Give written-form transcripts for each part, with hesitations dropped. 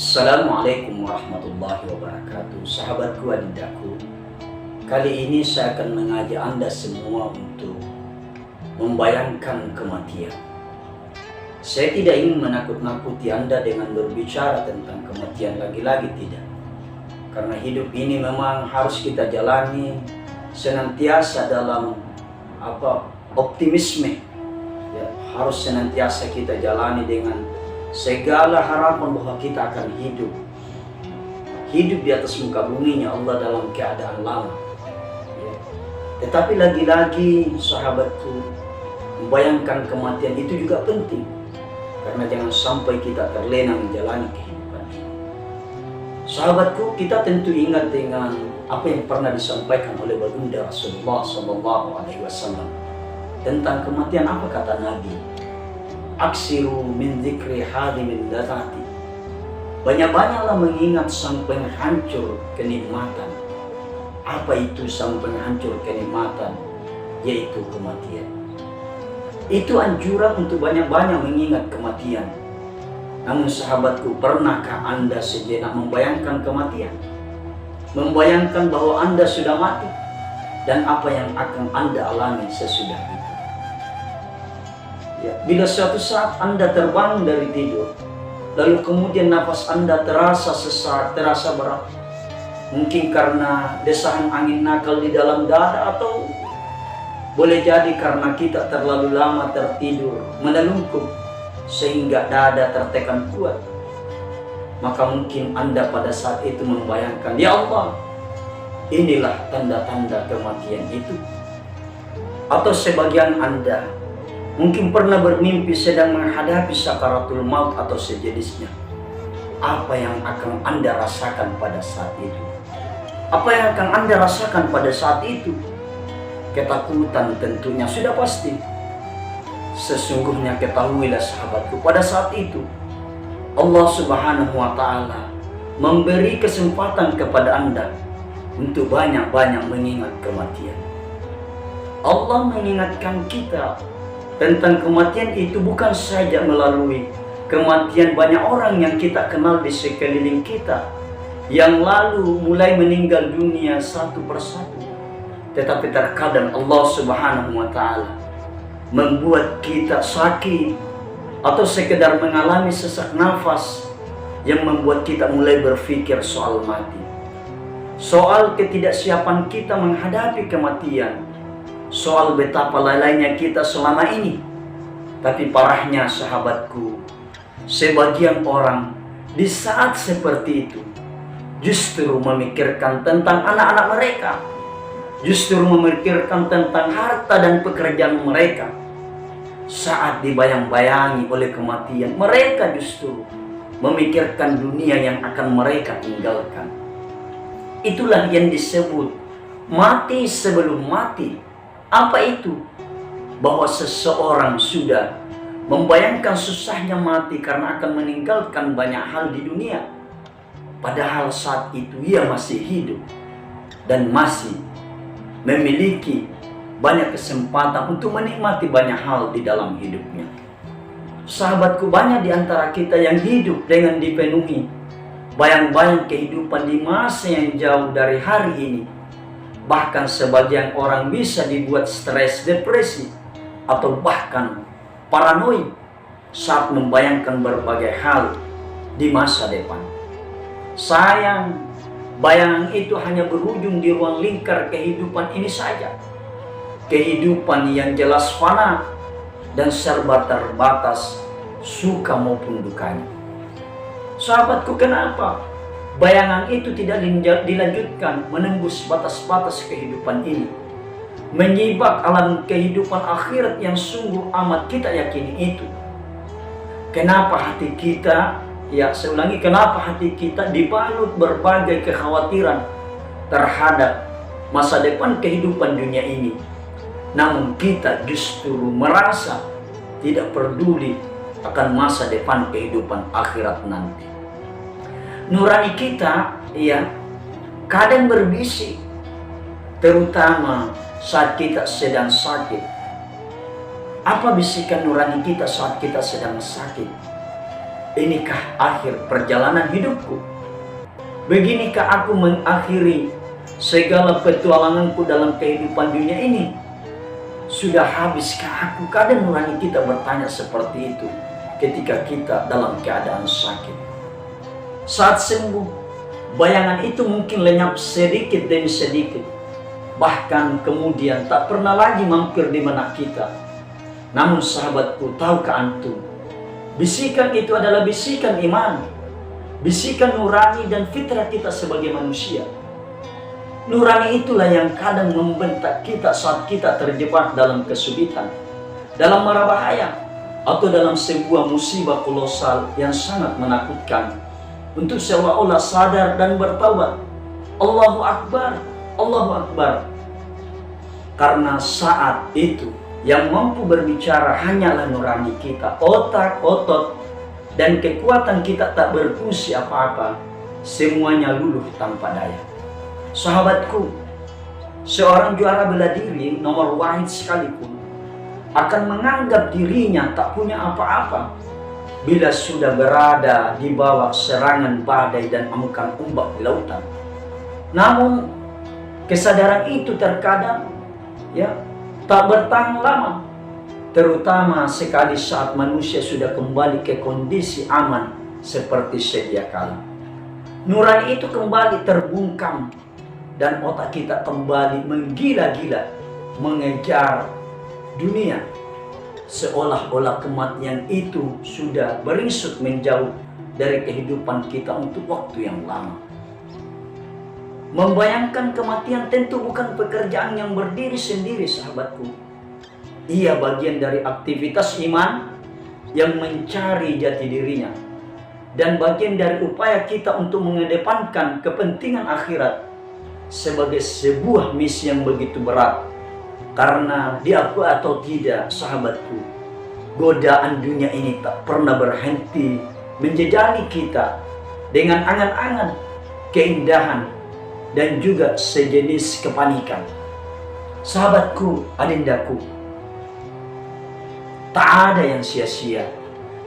Assalamualaikum warahmatullahi wabarakatuh. Sahabatku, adindaku, kali ini saya akan mengajak Anda semua untuk membayangkan kematian. Saya tidak ingin menakut-nakuti Anda dengan berbicara tentang kematian, lagi-lagi tidak. Karena hidup ini memang harus kita jalani senantiasa dalam optimisme. Ya, harus senantiasa kita jalani dengan segala harapan bahwa kita akan hidup di atas muka buminya Allah dalam keadaan lama. Ya. Tetapi lagi-lagi sahabatku, membayangkan kematian itu juga penting, karena jangan sampai kita terlena menjalani kehidupan ini. Sahabatku, kita tentu ingat dengan apa yang pernah disampaikan oleh baginda Rasulullah SAW tentang kematian. Apa kata Nabi? Aksiru min dzikri hadimin latati. Banyak-banyaklah mengingat sang penghancur kenikmatan. Apa itu sang penghancur kenikmatan? Yaitu kematian. Itu anjuran untuk banyak-banyak mengingat kematian. Namun sahabatku, pernahkah Anda sejenak membayangkan kematian? Membayangkan bahwa Anda sudah mati dan apa yang akan Anda alami sesudah itu. Ya, bila suatu saat Anda terbangun dari tidur, lalu kemudian nafas Anda terasa sesak, terasa berat, mungkin karena desahan angin nakal di dalam dada, atau boleh jadi karena kita terlalu lama tertidur menelungkup sehingga dada tertekan kuat. Maka mungkin Anda pada saat itu membayangkan, ya Allah, inilah tanda-tanda kematian itu. Atau sebagian Anda mungkin pernah bermimpi sedang menghadapi sakaratul maut atau sejenisnya. Apa yang akan Anda rasakan pada saat itu? Apa yang akan Anda rasakan pada saat itu? Ketakutan tentunya sudah pasti. Sesungguhnya ketahuilah sahabatku, pada saat itu Allah Subhanahu wa Ta'ala memberi kesempatan kepada Anda untuk banyak-banyak mengingat kematian. Allah mengingatkan kita tentang kematian itu bukan saja melalui kematian banyak orang yang kita kenal di sekeliling kita yang lalu mulai meninggal dunia satu persatu. Tetapi terkadang Allah Subhanahu wa Ta'ala membuat kita sakit atau sekedar mengalami sesak nafas yang membuat kita mulai berpikir soal mati, soal ketidaksiapan kita menghadapi kematian, soal betapa lalainya kita selama ini. Tapi parahnya sahabatku, sebagian orang di saat seperti itu justru memikirkan tentang anak-anak mereka, justru memikirkan tentang harta dan pekerjaan mereka. Saat dibayang-bayangi oleh kematian, mereka justru memikirkan dunia yang akan mereka tinggalkan. Itulah yang disebut mati sebelum mati. Apa itu? Bahwa seseorang sudah membayangkan susahnya mati karena akan meninggalkan banyak hal di dunia, padahal saat itu ia masih hidup dan masih memiliki banyak kesempatan untuk menikmati banyak hal di dalam hidupnya. Sahabatku, banyak di antara kita yang hidup dengan dipenuhi bayang-bayang kehidupan di masa yang jauh dari hari ini. Bahkan sebagian orang bisa dibuat stres, depresi, atau bahkan paranoid saat membayangkan berbagai hal di masa depan. Sayang, bayangan itu hanya berujung di ruang lingkar kehidupan ini saja. Kehidupan yang jelas fana dan serba terbatas, suka maupun dukanya. Sahabatku, kenapa bayangan itu tidak dilanjutkan menembus batas-batas kehidupan ini, menyibak alam kehidupan akhirat yang sungguh amat kita yakini itu? Kenapa hati kita, kenapa hati kita dibalut berbagai kekhawatiran terhadap masa depan kehidupan dunia ini, namun kita justru merasa tidak peduli akan masa depan kehidupan akhirat nanti? Nurani kita kadang berbisik, terutama saat kita sedang sakit. Apa bisikan nurani kita saat kita sedang sakit? Inikah akhir perjalanan hidupku? Beginikah aku mengakhiri segala petualanganku dalam kehidupan dunia ini? Sudah habiskah aku? Kadang nurani kita bertanya seperti itu ketika kita dalam keadaan sakit. Saat sembuh, bayangan itu mungkin lenyap sedikit demi sedikit. Bahkan kemudian tak pernah lagi mampir di benak kita. Namun sahabatku, tahukah antum, bisikan itu adalah bisikan iman, bisikan nurani dan fitrah kita sebagai manusia. Nurani itulah yang kadang membentak kita saat kita terjebak dalam kesulitan, dalam mara bahaya, atau dalam sebuah musibah kolosal yang sangat menakutkan, untuk seolah-olah sadar dan bertaubat. Allahu Akbar, Allahu Akbar. Karena saat itu yang mampu berbicara hanyalah nurani kita. Otak, otot, dan kekuatan kita tak berfungsi apa-apa. Semuanya luluh tanpa daya. Sahabatku, seorang juara bela diri nomor wahid sekalipun akan menganggap dirinya tak punya apa-apa bila sudah berada di bawah serangan badai dan amukan ombak di lautan. Namun kesadaran itu terkadang tak bertahan lama, terutama sekali saat manusia sudah kembali ke kondisi aman seperti sedia kala. Nurani itu kembali terbungkam dan otak kita kembali menggila-gila mengejar dunia, seolah-olah kematian itu sudah beringsut menjauh dari kehidupan kita untuk waktu yang lama. Membayangkan kematian tentu bukan pekerjaan yang berdiri sendiri, sahabatku. Ia bagian dari aktivitas iman yang mencari jati dirinya, dan bagian dari upaya kita untuk mengedepankan kepentingan akhirat sebagai sebuah misi yang begitu berat. Karena diakui atau tidak, sahabatku, godaan dunia ini tak pernah berhenti menjejali kita dengan angan-angan, keindahan, dan juga sejenis kepanikan. Sahabatku, adindaku, tak ada yang sia-sia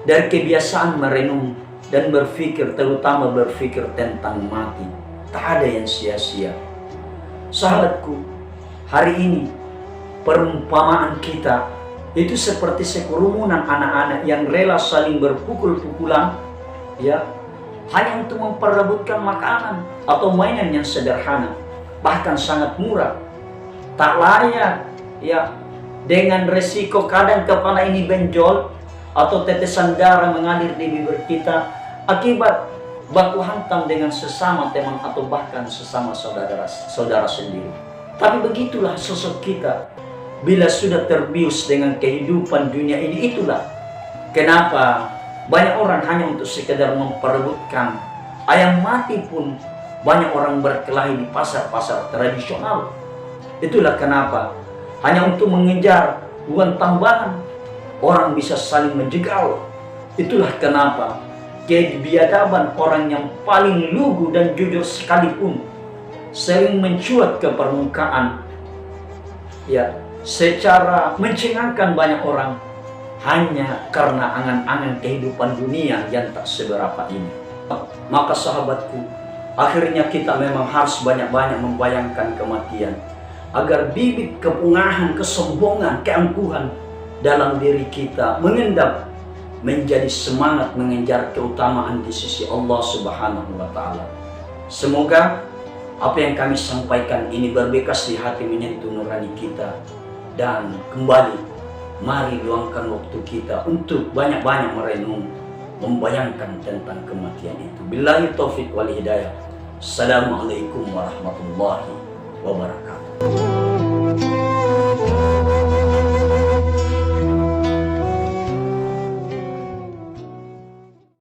dari kebiasaan merenung dan berpikir, terutama berpikir tentang mati. Tak ada yang sia-sia. Sahabatku, hari ini perumpamaan kita itu seperti sekerumunan anak-anak yang rela saling berpukul-pukulan, hanya untuk memperebutkan makanan atau mainan yang sederhana, bahkan sangat murah, tak layak, dengan resiko kadang kepala ini benjol atau tetesan darah mengalir di bibir kita akibat baku hantam dengan sesama teman atau bahkan sesama saudara sendiri. Tapi begitulah sosok kita bila sudah terbius dengan kehidupan dunia ini. Itulah kenapa banyak orang hanya untuk sekedar memperebutkan ayam mati pun banyak orang berkelahi di pasar-pasar tradisional. Itulah kenapa hanya untuk mengejar uang tambahan orang bisa saling menjegal. Itulah kenapa kebiadaban orang yang paling lugu dan jujur sekalipun sering mencuat ke permukaan, secara mencengangkan banyak orang, hanya karena angan-angan kehidupan dunia yang tak seberapa ini. Maka sahabatku, akhirnya kita memang harus banyak-banyak membayangkan kematian, agar bibit kepungahan, kesombongan, keangkuhan dalam diri kita mengendap menjadi semangat mengejar keutamaan di sisi Allah Subhanahu wa Ta'ala. Semoga apa yang kami sampaikan ini berbekas di hati, menyentuh nurani kita, dan kembali mari luangkan waktu kita untuk banyak-banyak merenung, membayangkan tentang kematian itu. Billahi taufiq wal hidayah. Assalamualaikum warahmatullahi wabarakatuh.